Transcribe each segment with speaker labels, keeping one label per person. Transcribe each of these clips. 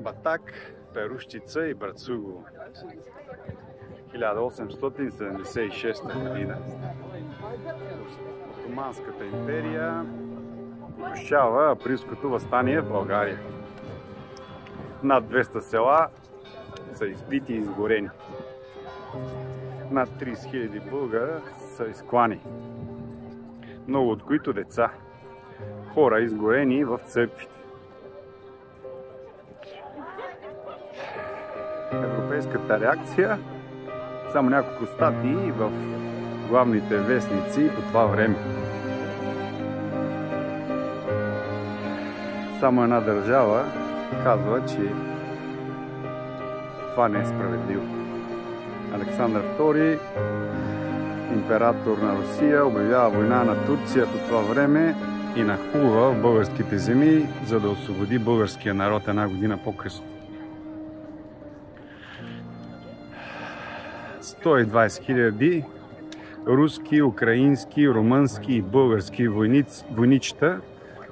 Speaker 1: Батак, Перущица и Брацугово. 1876 година. Отоманската империя потушава априлското въстание в България. Над 200 села са избити и изгорени. Над 30 000 българа са изклани. Много от които деца. Хора изгорени в църквите. Европейската реакция, само няколко статии в главните вестници по това време. Само една държава казва, че това не е справедливо. Александър II, император на Русия, обявява война на Турция по това време и нахлува в българските земи, за да освободи българския народ една година по-късно. 120 000 руски, украински, румънски и български войничета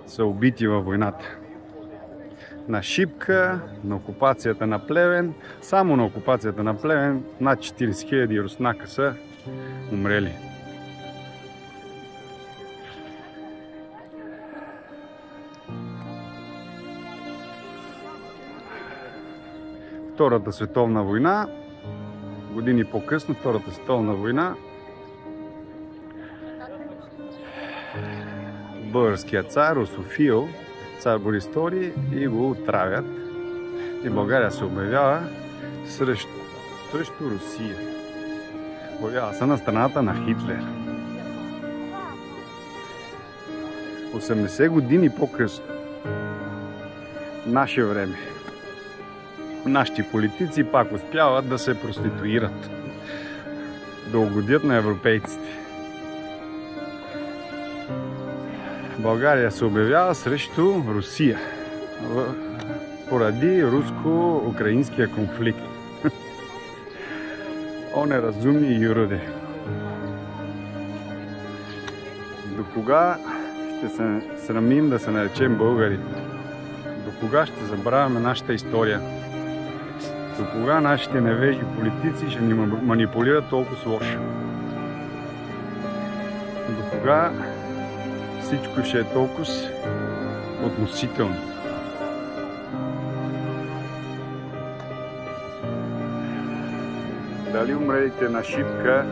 Speaker 1: са убити във войната. На Шипка, на окупацията на Плевен, само на окупацията на Плевен над 40 000 руснака са умрели. Втората световна война, години по-късно, Втората световна война, българският цар, русофил, цар Борис II, и го отравят. И България се обявява срещу Русия. Обявява се на страната на Хитлер. 80 години по-късно, наше време, нашите политици пак успяват да се проституират, да угодят на европейците. България се обявява срещу Русия поради руско-украинския конфликт. О, неразумни юроди! До кога ще се срамим да се наречем българи? До кога ще забравяме нашата история? До кога нашите невежи политици ще ни манипулират толкова лошо? До кога всичко ще е толкова относително? Дали умрелите на Шипка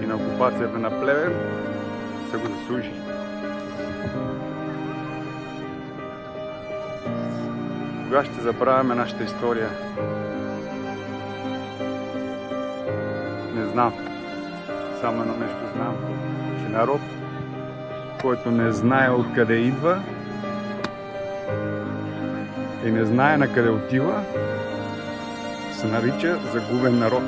Speaker 1: и на окупацията на Плевен са го заслужили? Кога ще забравяме нашата история? Не знам. Само едно нещо знам. Че народ, който не знае откъде идва и не знае на къде отива, се нарича загубен народ.